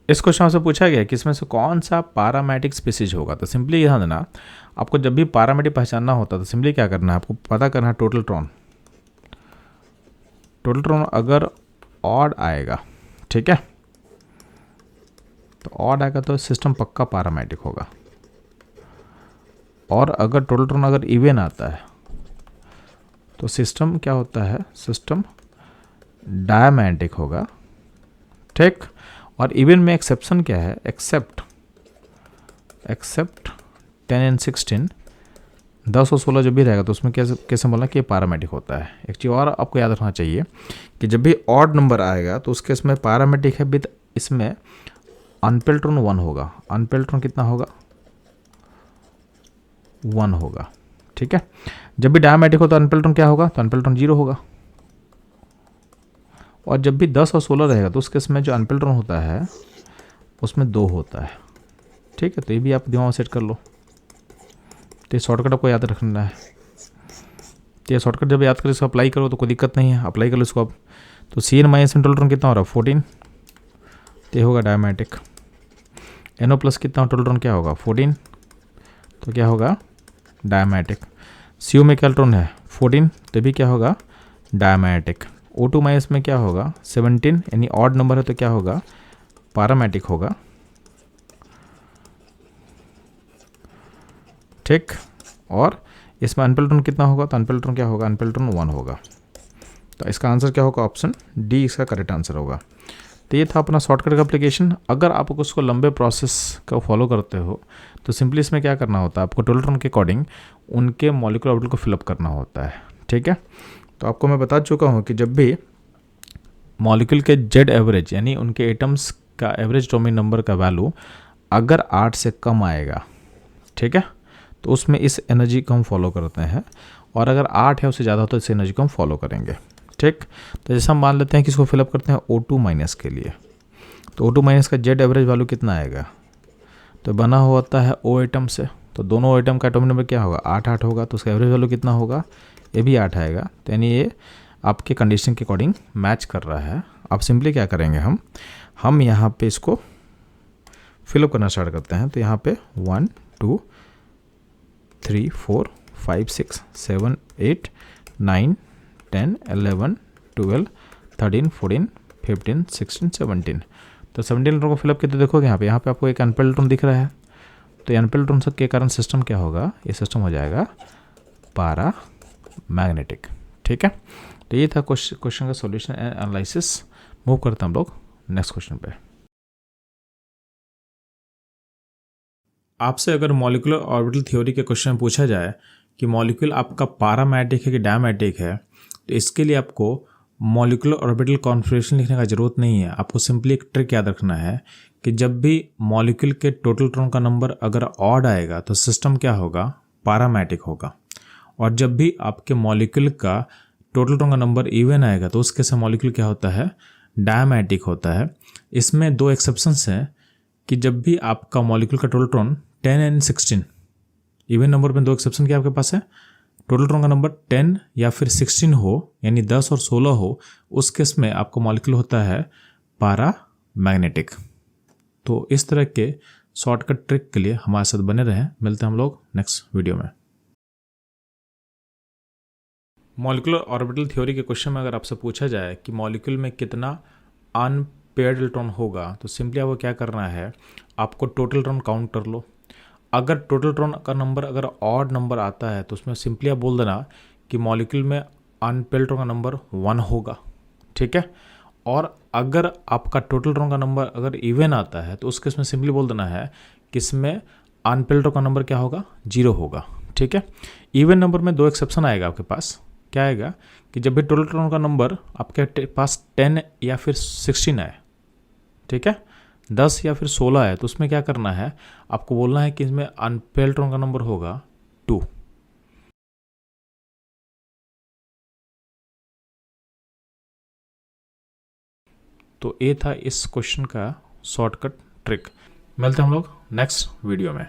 इस क्वेश्चन से पूछा गया कि इसमें से कौन सा पैरामेटिक स्पीसीज होगा। तो सिंपली ध्यान देना, आपको जब भी पैरामेटिक पहचानना होता है तो सिंपली क्या करना है, आपको पता करना है टोटल ट्रॉन। टोटल ट्रॉन अगर ऑड आएगा, ठीक है, तो ऑड आएगा तो सिस्टम पक्का पैरामेटिक होगा। और अगर टोटल ट्रॉन अगर इवन आता है तो सिस्टम क्या होता है, सिस्टम डायमेटिक होगा, ठीक। और इवन में एक्सेप्शन क्या है, एक्सेप्ट 10 एंड 16, 10 और 16 जब भी रहेगा तो उसमें कैसे बोलना कि ये पैरामेटिक होता है। एक चीज़ और आपको याद रखना चाहिए कि जब भी ऑड नंबर आएगा तो उसके इसमें पैरामेटिक है विद, इसमें अनपेल्ट्रॉन 1 होगा। अनपेल्ट्रॉन कितना होगा, 1 होगा, ठीक है। जब भी डायमेटिक हो तो अनपेल्ट्रॉन क्या होगा, तो अनपेल्ट्रॉन 0 होगा। और जब भी 10 और 16 रहेगा तो उसके इसमें जो अनपेल्ट्रॉन होता है उसमें 2 होता है, ठीक है। तो ये भी आप दिमाग में सेट कर लो। तो ये शॉर्टकट आपको याद रखना है। तो ये शॉर्टकट जब याद करो इसको अप्लाई करो तो कोई दिक्कत नहीं है, अप्लाई कर लो इसको अब। तो CN माइनस टोटल ट्रॉन कितना हो रहा है, 14, तो ये होगा डायमेटिक। NO प्लस कितना टोटल ट्रॉन क्या होगा, 14, तो क्या होगा, डायमेटिक। CO में क्या ट्रॉन है, 14, तो भी क्या होगा, डायमेटिक। O2 माइनस में क्या होगा, 17, यानी ऑड नंबर है तो क्या होगा, पैरामेटिक होगा, ठीक। और इसमें अनपेल्ट्रॉन कितना होगा, तो अनपेल्ट्रॉन क्या होगा, अनपेल्ट्रॉन 1 होगा। तो इसका आंसर क्या होगा, ऑप्शन डी इसका करेक्ट आंसर होगा। तो ये था अपना शॉर्टकट का एप्लीकेशन। अगर आप उसको लंबे प्रोसेस का फॉलो करते हो तो सिंपली इसमें क्या करना होता है, आपको टोटल ट्रॉन के अकॉर्डिंग उनके मॉलिक्यूलर ऑर्बिटल को फिलअप करना होता है, ठीक है। तो आपको मैं बता चुका हूँ कि जब भी मॉलिक्यूल के जेड एवरेज यानी उनके एटम्स का एवरेज एटॉमिक नंबर का वैल्यू अगर 8 से कम आएगा, ठीक है, तो उसमें इस एनर्जी को हम फॉलो करते हैं। और अगर 8 है उससे ज़्यादा हो तो इस एनर्जी को हम फॉलो करेंगे, ठीक। तो जैसे हम मान लेते हैं कि इसको फिलअप करते हैं O2 माइनस के लिए, तो O2 माइनस का जेड एवरेज वैल्यू कितना आएगा, तो बना हुआ होता है O एटम से, तो दोनों एटम का एटॉमिक नंबर क्या होगा, 8 होगा, तो उसका एवरेज वैल्यू कितना होगा, ये भी 8 आएगा। तो यानी ये आपके कंडीशन के अकॉर्डिंग मैच कर रहा है। अब सिंपली क्या करेंगे, हम यहाँ पे इसको फिलअप करना स्टार्ट करते हैं। तो यहाँ पे 1 2 3 4 5 6 7 8 9 10 11 12 13 14 15 16 17, तो 17 को फिलअप किया तो देखोगे यहाँ पे आपको एक अनपेल्ट्रॉन दिख रहा है। तो ये अनपेल्ट्रॉन के कारण सिस्टम क्या होगा, ये सिस्टम हो जाएगा पैरा मैग्नेटिक, ठीक है। तो ये था क्वेश्चन का सॉल्यूशन एंड एनालिसिस। मूव करते हैं हम लोग नेक्स्ट क्वेश्चन पे। आपसे अगर मॉलिक्यूलर ऑर्बिटल थ्योरी के क्वेश्चन पूछा जाए कि मॉलिक्यूल आपका पैरामेटिक है कि डायमेटिक है, तो इसके लिए आपको मॉलिक्यूलर ऑर्बिटल कॉन्फिगरेशन लिखने का ज़रूरत नहीं है। आपको सिंपली एक ट्रिक याद रखना है कि जब भी मॉलिक्यूल के टोटल ट्रॉन का नंबर अगर ऑड आएगा तो सिस्टम क्या होगा, पैरामेटिक होगा। और जब भी आपके मॉलिक्यूल का टोटल ट्रॉन का नंबर इवन आएगा तो उसके से मॉलिक्यूल क्या होता है, डायमेटिक होता है। इसमें 2 एक्सेप्शंस हैं कि जब भी आपका मॉलिक्यूल का total Tron 10 and 16, even number में 2 एक्सेप्शन क्या आपके पास है, टोटल ट्रॉन का नंबर 10 या फिर 16 हो, यानी 10 और 16 हो, उस केस में आपका मॉलिक्यूल होता है पैरा मैग्नेटिक। तो इस तरह के शॉर्टकट ट्रिक के लिए हमारे साथ बने रहें। मिलते हैं हम लोग नेक्स्ट वीडियो में। मॉलिक्यूलर ऑर्बिटल थ्योरी के क्वेश्चन में अगर आपसे पूछा जाए कि मॉलिक्यूल में कितना अनपेयर्ड इलेक्ट्रॉन होगा, तो सिंपली आपको क्या करना है, आपको टोटल इलेक्ट्रॉन काउंट कर लो। अगर टोटल इलेक्ट्रॉन का नंबर अगर ऑड नंबर आता है तो उसमें सिंपली आप बोल देना कि मॉलिक्यूल में अनपेयर्ड इलेक्ट्रॉन का नंबर 1 होगा, ठीक है। और अगर आपका टोटल इलेक्ट्रॉन का नंबर अगर इवन आता है तो उस केस में सिंपली बोल देना है कि इसमें अनपेयर्ड इलेक्ट्रॉन का नंबर क्या होगा, 0 होगा, ठीक है। इवन नंबर में 2 एक्सेप्शन आएगा आपके पास। क्या आएगा कि जब भी टोटल इलेक्ट्रॉन का नंबर आपके पास 10 या फिर 16 है, ठीक है, 10 या फिर 16 है, तो उसमें क्या करना है, आपको बोलना है कि इसमें अनपेयर्ड इलेक्ट्रॉन का नंबर होगा 2। तो ये था इस क्वेश्चन का शॉर्टकट ट्रिक। मिलते हैं हम लोग नेक्स्ट वीडियो में।